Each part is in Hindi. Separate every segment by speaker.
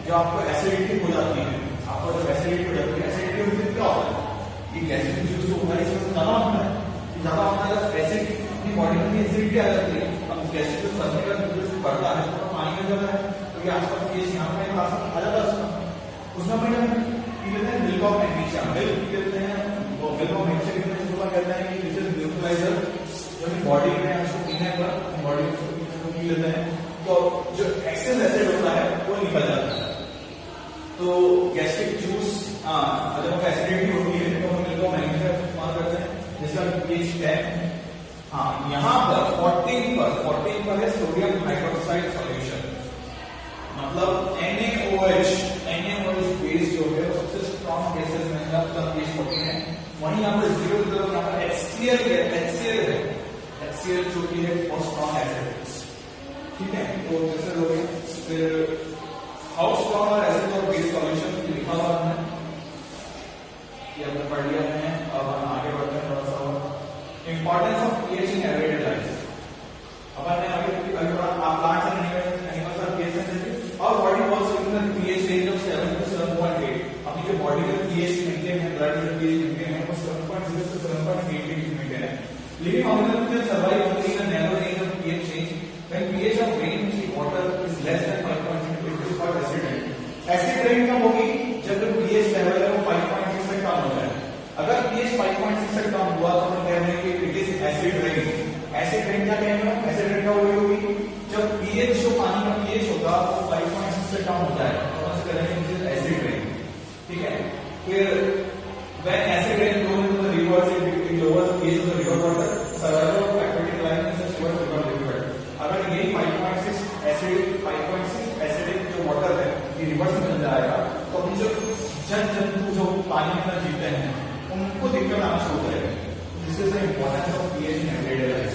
Speaker 1: जो आपको एसिडिटी हो जाती है, आपको जब एसिडिटी हो जाती है, एसिडिटी होने से क्या होता है कि गैस्ट्रिक जूस जो होता है इसमें ज्यादा होता है, ज्यादा होता है जब एसिड अपनी बॉडी में एसिडिटी आ जाती है। अब गैस्ट्रिक जूस बनने का जूस बढ़ता है तो पानी में जाता है, तो ये आसपास पीएच यहाँ पे आ जाता है उसमें पी लेते हैं milk of magnesia, milk P लेते हैं। वो मिल्क ऑफ मैग्नीशिया कहते हैं कि दिस इज न्यूट्रलाइजर, जो अपनी बॉडी में उसको पीने पर बॉडी में पी लेते हैं तो जो एक्सेस एसिड होता है वो निकल जाता है। तो गैस्ट्रिक जूस जब हम एसिडिटी होती है तो हम मिल्क ऑफ मैग्नीशिया इस्तेमाल करते हैं, जिसका pH 10। हाँ, यहाँ पर 14 पर है सोडियम हाइड्रोक्साइड सॉल्यूशन, मतलब NaOH बेस जो है सबसे स्ट्रॉन्ग बेसिस में है, उसका pH 14 है। वहीं यहाँ पर 0 की तरफ यहाँ पर HCl जो कि है बहुत स्ट्रॉन्ग एसिड, ठीक है। तो जैसे लोग फिर हाउ स्ट्रॉन्ग और एसिड और बेस सॉल्यूशन लिखा हुआ है, ये हमने पढ़ लिया है। अब हम आगे बढ़ते हैं थोड़ा सा importance of pH in everyday life. अपन ने आगे आप plants and animals are pH sensitive और body works in the pH range of 7 to 7.8। अपनी जो बॉडी का pH मेंटेन है, ब्लड का pH मेंटेन है, वो 7.0 से 7.8 के बीच मेंटेन है। Living organism can survive only in a narrow range of pH change when pH of rain water is less than 5.6, it is called acid rain। Acid rain कब होगी? जब pH लेवल है वो 5.6 से कम हो जाए। अगर pH 5.6 से कम हुआ तो हम कह रहे हैं कि it is acid rain. Acid rain क्या कहेंगे? एसिड रेन कब होगी? जब pH जो पानी का pH होगा वो 5.6 से कम हो जाए तो हम कह रहे हैं इट इज एसिड रेन, ठीक है। फिर when acid rain goes into the rivers, it lowers the pH of the river water, survival of aquatic life in such rivers become difficult। अगर ये 5.6 एसिडिक जो वाटर है ये रिवर्स में मिल जाएगा तो हम जो जंतु जो पानी में जीते हैं उनको दिक्कत आना शुरू करेगा। This is the importance of pH in everyday life,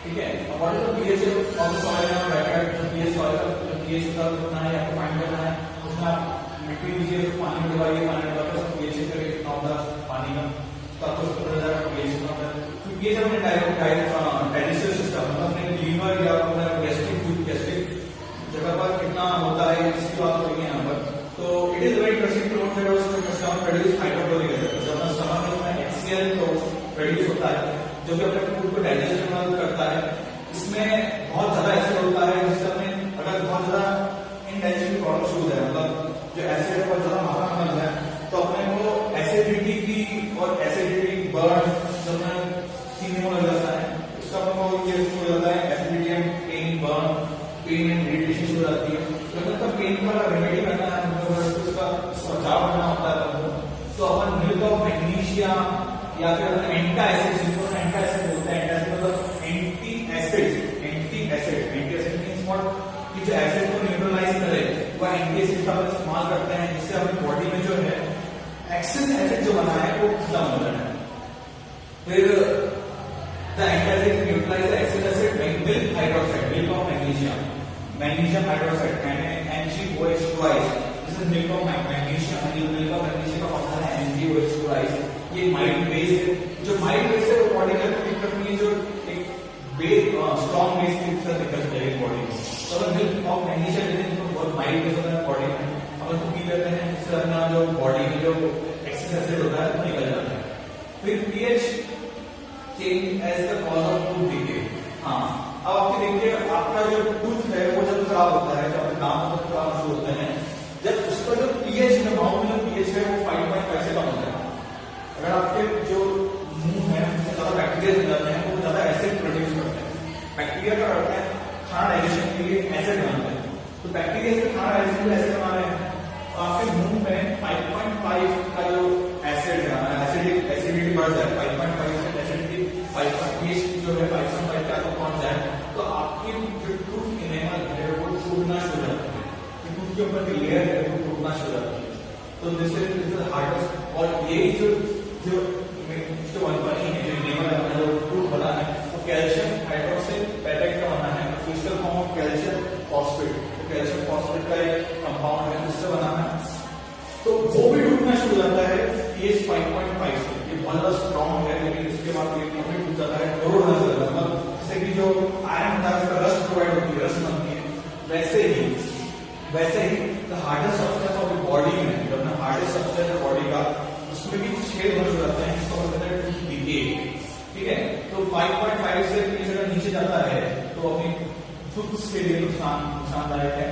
Speaker 1: ठीक है। What is the pH of the soil and bracket? जो pH सॉइल का pH का कितना है आपको फाइंड करना है। उसमें आप मिट्टी लीजिए, पानी डलवाइए, पानी डलवाकर उसको pH चेक करिए कितना होता है पानी का, तब तो उसको पता चलेगा pH कितना होता है। तो pH अपने डाइजेस्टिव सिस्टम मतलब अपने लीवर या अपना गैस्ट्रिक जगह पर कितना होता है इसकी बात हो रही है यहाँ पर। तो it is very interesting to note that stomach produce hydrochloric acid. जब स्टमक में HCl तो प्रोड्यूस होता है जो कि अपने फूड को डाइजेस्ट में मदद करता है। इसमें बहुत ज्यादा एसिड होता है जिससे हमें अगर बहुत ज्यादा इंडाइजेशन प्रॉब्लम शुरू हो जाए, मतलब जो एसिड है बहुत ज्यादा मात्रा में मिल जाए तो अपने को एसिडिटी की और एसिडिटी बर्न जब सीने में लग जाता है उसका अपने को ये हो जाता है acidity and pain burn, pain and irritation हो जाती है। तो मतलब पेन का रेमेडी करना है, मतलब उसका बचाव करना होता है तो अपन मिल्क ऑफ मैग्नीशिया या फिर अपन एंटा एसिड, जिनको एंटा एसिड बोलते हैं, एंटा एसिड मतलब एंटी एसिड मींस व्हाट कि जो एसिड को न्यूट्रलाइज करे वो एंटी एसिड का इस्तेमाल करते हैं जिससे अपनी बॉडी में जो है एक्सेस एसिड जो बना है वो खत्म हो जाए। फिर the antacid neutralise excess acid milk hydroxide, milk of magnesium hydroxide MgOH2। This is milk of magnesium. Milk of magnesium का फॉर्मूला है MgOH2। ये माइल्ड बेस है, जो माइल्ड बेस है वो बॉडी में दिक्कत नहीं है, जो एक बेस स्ट्रॉन्ग बेस की तरह दिक्कत है बॉडी में। तो अगर मिल्क ऑफ मैग्नीशियम लेते हैं तो बहुत माइल्ड बेस होता है बॉडी में, हम उसको पी लेते हैं जिससे अपना जो बॉडी में जो एक्सेस एसिड होता है वो निकल जाता है। फिर pH change as the cause of tooth decay. हाँ, अब आपके देखिए आपका जो टूथ है वो जब खराब होता है, जब दांत खराब शुरू होते हैं, जब उसका जो pH है, माउथ में pH है वो 5.5 से कम होता है। अगर आपके जो मुंह है उसमें ज्यादा बैक्टीरिया मिल जाते हैं वो ज्यादा एसिड प्रोड्यूस करते हैं। बैक्टीरिया क्या करते हैं? खाना डाइजेशन के लिए एसिड बनाते हैं। तो बैक्टीरिया से खाना डाइजेशन के लिए एसिड बना रहे हैं तो आपके मुंह में 5.5 का जो एसिड है एसिडिटी बढ़ जाए, 5.5 से एसिडिटी 5.5 जो है 5.5 तक पहुंच जाए तो आपकी जो टूथ इनेमल है वो टूटना शुरू हो जाता है, टूथ के ऊपर की लेयर है वो टूटना शुरू हो जाती है। तो दिस इज हार्डेस्ट। और यही जो बनी है, जो इनेमल है, जो टूथ बना है वो कैल्शियम हाइड्रोक्साइड पेटाइट का बना है, crystal form of calcium phosphate. तो कैल्शियम फॉस्फेट का एक कंपाउंड है उससे बना है, तो वो भी टूटना शुरू हो जाता है pH 5.5 से। ये बहुत स्ट्रॉन्ग है लेकिन इसके बाद ये कभी टूट जाता है करोड़ होना चलता है। मतलब जैसे कि जो आयरन होता है उसका रस्ट प्रोवाइड होती है, रस्ट बनती है, वैसे ही वैसे ही the hardest substance of the body में, जो अपना हार्डेस्ट सब्सटेंस है बॉडी का, उसमें भी छेद हो जाते हैं, जिसको बोलते हैं टूथ डीके। ठीक है, तो 5.5 से अगर नीचे जाता है तो अपनी टूथ के लिए नुकसानदायक है।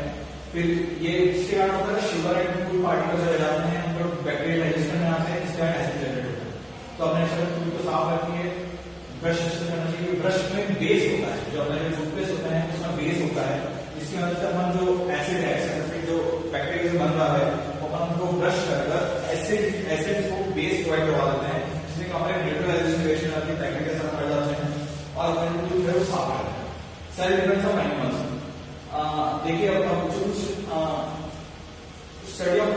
Speaker 1: फिर ये इसके कारण होता है शुगर एंड फूड पार्टिकल्स रह जाते हैं, उनको बैक्टीरिया डाइजेशन में आते हैं, इसके कारण एसिड जनरेट होता है। तो अपने टूथ को साफ रखिए, ब्रश करना चाहिए। ब्रश में बेस होता है, जो अपने टूथपेस्ट होता है उसमें बेस होता है, इसकी मदद से अपन जो एसिड है, जो बैक्टीरिया बन रहा है, अपन उनको ब्रश कर एसिड को बेस प्रोवाइड करवा देते हैं, जिससे हमारे न्यूट्रलाइजेशन रिएक्शन आती है, बैक्टीरिया सब मर जाते हैं और अपने टूथ है वो साफ रहता है। सेल डिफरेंस ऑफ एनिमल्स, देखिए अब कुछ study of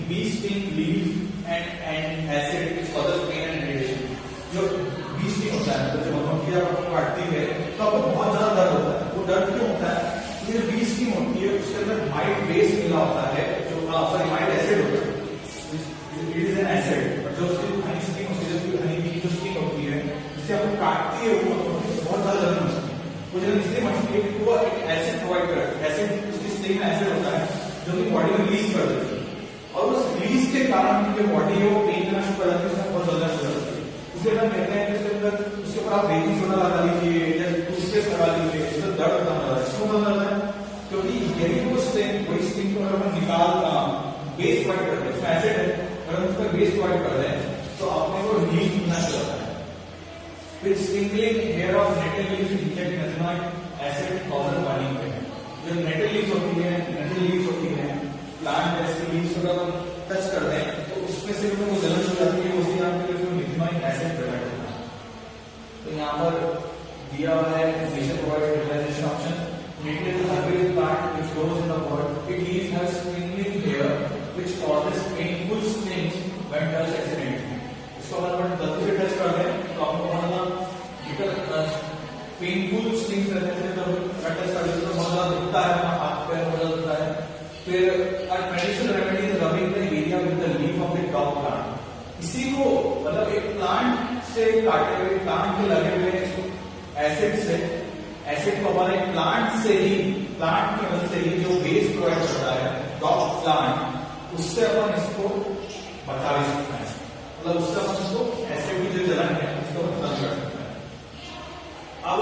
Speaker 1: bee sting leave and acid is causes pain and irritation. जो बी स्टिंग होता है, जब मधुमक्खी आपको काटती है तो आपको बहुत ज्यादा दर्द होता है। वो दर्द क्यों होता है? ये जो बी स्टिंग होती है उसके अंदर माइल्ड बेस मिला होता है, जो माइल्ड एसिड होता है, इट इज एन एसिड। और जो उसकी हनी स्टिंग होती है, जो हनी की जो स्टिंग होती है, जिससे आपको काटती है, वो बहुत ज्यादा दर्द होता है। वो जब इसलिए मछली को एक एसिड प्रोवाइड करता है, एसिड उसकी स्टिंग में एसिड होता है जो कि बॉडी में रिलीज कर देती है, और उस रिलीज के कारण जो बॉडी है वो पेन करना शुरू कर जाती है, उसमें बहुत ज्यादा शुरू हो जाती है। इसलिए हम कहते हैं कि उसके अंदर उसके ऊपर आप बेकिंग सोडा लगा लीजिए या टूथपेस्ट लगा लीजिए, इससे दर्द कम हो जाता है। क्यों कम होता है? क्योंकि यही वो स्टिंग, वही स्टिंग को अगर हम बेस प्रोवाइड करते हैं, उसमें एसिड है, अगर हम उसका बेस प्रोवाइड कर दें तो अपने को रिलीज होना शुरू होता है। फिर stinging hair of nettle leaves inject नेटनॉइड एसिड कॉजेस बर्निंग पेन। जो नेटल लीव्स होती है, प्लांट जैसी लीव्स अगर हम टच कर दें तो उसमें से वो जलन हो जाती है, उसी नाम के लिए निथेनॉइक एसिड प्रोवाइड होता है। तो यहाँ पर दिया हुआ है nature provide fertilization option. Nettle herbarium plant which grows in the world, it leaves have stinging hair which causes painful stings when touched accidentally. इसको अपन गलती से टच कर दें तो आपको मतलब पेनफुल स्टिंग्स रहते हैं, जब टच कर देते तो बहुत ज्यादा दुखता है, हाथ पैर बहुत ज्यादा दुखता है। फिर traditional remedy is rubbing the area with the leaf of the top plant. इसी को मतलब एक प्लांट से काटे हुए, प्लांट के लगे हुए एसिड को हमारे प्लांट से ही, प्लांट की मदद से ही जो बेस प्रोवाइड करता है टॉप प्लांट, उससे अपन इसको बचा भी सकते हैं। मतलब उससे अपन इसको एसिड की जो जलन है उसको बंद कर सकते हैं। अब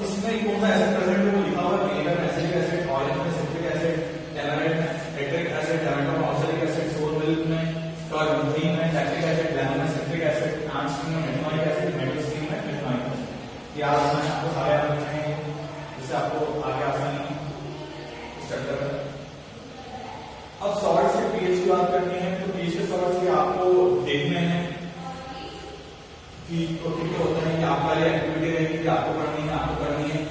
Speaker 1: इसमें कौन सा एसिड प्रेजेंट है वो लिखा हुआ है, विनेगर में एसिटिक एसिड, ऑयल में सिट्रिक एसिड, टैमराइड में एट्रिक एसिड, टमाटो में ऑक्सैलिक एसिड, सोर मिल्क में टर्पंटीन में लैक्टिक एसिड, लेमन में सिट्रिक एसिड, प्लांट स्टिंग में मेथनॉइक एसिड, मेटल स्टिंग में मेथनॉइक एसिड। ये आसान आपको सारे याद रखने हैं, जिससे आपको आगे आसानी स्ट्रक्चर। अब सॉल्ट्स के पीएच की बात करनी है, तो पीएच के सॉल्ट्स के आपको देखने हैं कि कितने होते हैं, कि आपका ये एक्टिविटी रहेगी कि आपको करनी है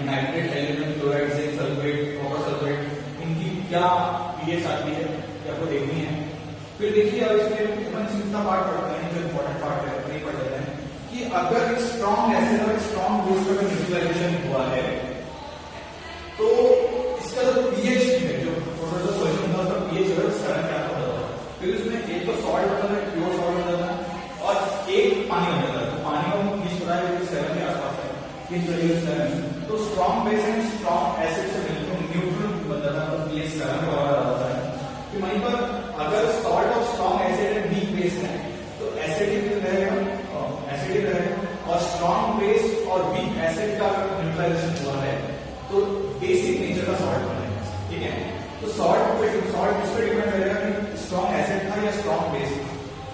Speaker 1: nitrate, aluminium chloride, zinc sulphate, copper sulphate, इनकी क्या पीएच आती है ये आपको देखनी है। फिर देखिए अब इसमें कितना पार्ट पढ़ते हैं, जो इंपॉर्टेंट पार्ट है नहीं पढ़ लेते हैं, कि अगर एक स्ट्रॉन्ग एसिड और स्ट्रॉन्ग बेस का न्यूट्रलाइजेशन हुआ है तो इसका जो पीएच है, जो टोटल सॉल्यूशन था उसका पीएच है, उसका क्या होता है। फिर उसमें एक तो सॉल्ट होता है, प्योर सॉल्ट होता है, और एक पानी होता है। तो पानी का पीएच होता है 7 के आसपास है, 7। तो strong base and strong acid से मिलकर न्यूट्रल बनता है, तो पीएच 7 का होता है। कि वहीं पर अगर salt of strong acid and weak base है तो एसिडिक रहेगा, और स्ट्रॉन्ग बेस और वीक एसिड का न्यूट्रलाइजेशन हुआ है तो बेसिक नेचर का सॉल्ट बनेगा। ठीक है, तो सॉल्ट इस पर डिपेंड करेगा कि स्ट्रॉन्ग एसिड था या स्ट्रॉन्ग बेस था।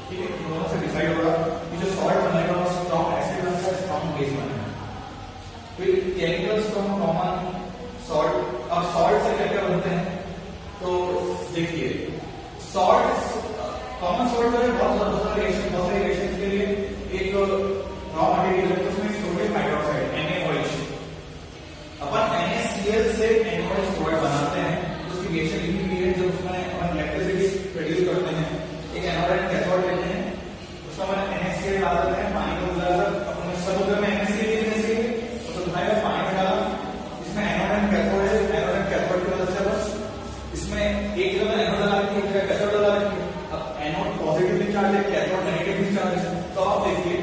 Speaker 1: ठीक है, दोनों से डिसाइड होगा कि जो सॉल्ट बनेगा वो स्ट्रॉन्ग एसिड बनेगा, स्ट्रॉन्ग बेस बनेगा। फिर केमिकल्स को हम कॉमन सॉल्ट, अब सॉल्ट से क्या क्या बनते हैं तो देखिए, सॉल्ट कॉमन सॉल्ट जो है बहुत सारे रिएक्शन के लिए एक रॉ मटेरियल है, उसमें सोडियम हाइड्रोक्साइड NaOH, अपन NaCl से NaOH प्रोडक्ट बनाते हैं। उसकी रिएक्शन लिखी हुई है, जब उसमें अपन इलेक्ट्रिसिटी प्रोड्यूस करते हैं, एक एनोड एंड कैथोड लेते हैं, उसमें अपन NaCl डाल देते हैं, पानी को मिलाकर अपन समुद्र में NaCl तो तुम्हारे पानी में डाला, इसमें एनोड एंड कैथोड है, एनोड एंड कैथोड की वजह से बस इसमें एक जगह एनोड डाला है, एक जगह कैथोड डाला है। अब एनोड पॉजिटिवली चार्ज है, कैथोड नेगेटिवली चार्ज है, तो आप देखिए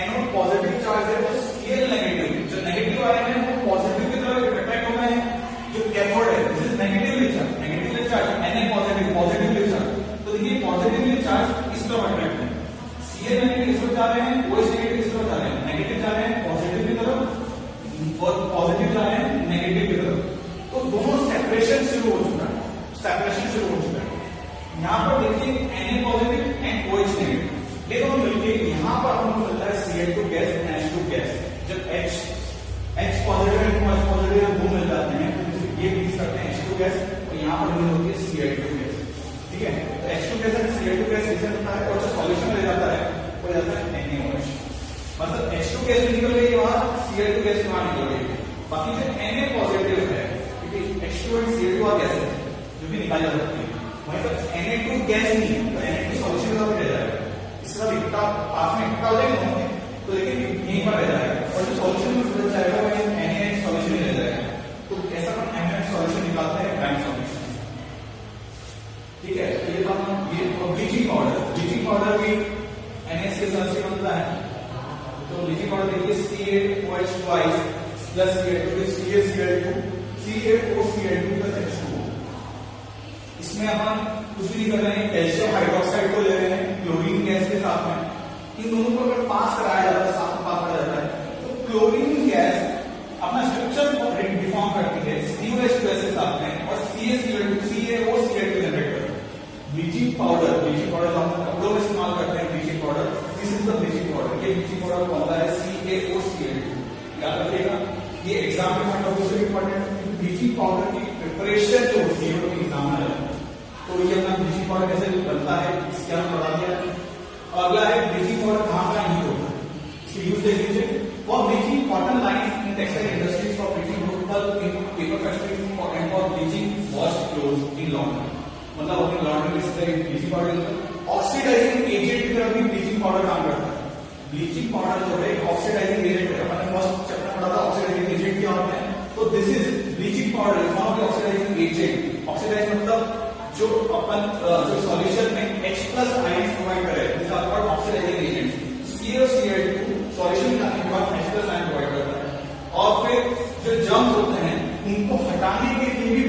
Speaker 1: एनोड पॉजिटिव चार्ज है तो Cl नेगेटिव, जो नेगेटिव आयन है वो पॉजिटिव की तरफ अट्रैक्ट हो गए हैं, जो कैथोड सेपरेशन शुरू हो चुका है, सेपरेशन शुरू हो चुका है। यहाँ पर देखिए Na positive and OH negative, ये दोनों मिलके यहाँ पर हमको मिलता है Cl2 gas and H2 gas. जब H positive and OH positive दो मिल जाते हैं तो ये मिक्स करते हैं H2 गैस, और यहाँ पर मिल होती है Cl2 गैस। ठीक है, तो H2 gas and Cl2 gas reaction होता है, और जो सॉल्यूशन ले जाता है वो जाता है NaOH। मतलब H2 गैस भी निकल गई और Cl2 गैस वहां निकल गई। बाकी जो Na पॉजिटिव है, क्योंकि H2 एंड Cl2 गैस है जो भी निकाल जा सकती है, वहीं पर Na2 गैस नहीं है, तो Na2 सॉल्यूशन का भी रह जाएगा। इसका इकट्ठा पास में इकट्ठा हो जाएगा, तो लेकिन यहीं पर रह जाएगा, और जो सॉल्यूशन में बदल जाएगा वो NaH सॉल्यूशन में रह जाएगा। तो ऐसा हम NaH सॉल्यूशन निकालते हैं ब्रांड सॉल्यूशन। ठीक है, तो ये बात ये ब्लीचिंग पाउडर भी NaH के साथ से बनता है। तो ब्लीचिंग पाउडर देखिए CaOH twice plus Cl2 CaCl2 CaOCl2 plus H2O। इसमें अपन कुछ भी नहीं कर रहे हैं, कैल्शियम हाइड्रोक्साइड को ले रहे हैं क्लोरीन गैस के साथ में। इन दोनों को अगर पास कराया जाता है, साथ में पास कराया जाता है, तो क्लोरीन गैस अपना स्ट्रक्चर डिफॉर्म करती है COH गैस के साथ में, और CaOCl2 जनरेट करती है। ब्लीचिंग पाउडर जो हम कपड़ों में इस्तेमाल करते हैं, bleaching powder, this is the bleaching powder. ये ब्लीचिंग पाउडर बनता है CaOCl2। याद रखिएगा, ये एग्जाम के पॉइंट ऑफ व्यू से इंपॉर्टेंट है। ब्लीचिंग पाउडर की प्रिपरेशन जो होती है वो एग्जाम में है, तो ये अपना ब्लीचिंग पाउडर कैसे बनता है इसके हम बता दिया। अगला है ब्लीचिंग पाउडर कहाँ का यूज होता है, इसकी यूज देख लीजिए। For bleaching cotton lines in textile industries, for bleaching paper factories and for bleaching wash clothes in laundry. मतलब अपनी लॉन्ड्री में इस तरह ब्लीचिंग पाउडर ऑक्सीडाइजिंग एजेंट की तरह भी ब्लीचिंग पाउडर काम करता है। ब्लीचिंग पाउडर जो है ऑक्सीडाइजिंग एजेंट है, मैंने फर्स्ट चैप्टर पढ़ा था ऑक्सीडाइजिंग एजेंट क्या होते हैं। तो this is bleaching powder is one of the oxidising agent. Oxidise मतलब जो अपन जो सॉल्यूशन में H+ आयंस प्रोवाइड करे, this are called oxidising agents. CaCl2 solution में आने के बाद H+ आयन प्रोवाइड करता है, और फिर जो जर्म्स होते हैं उनको हटाने के लिए भी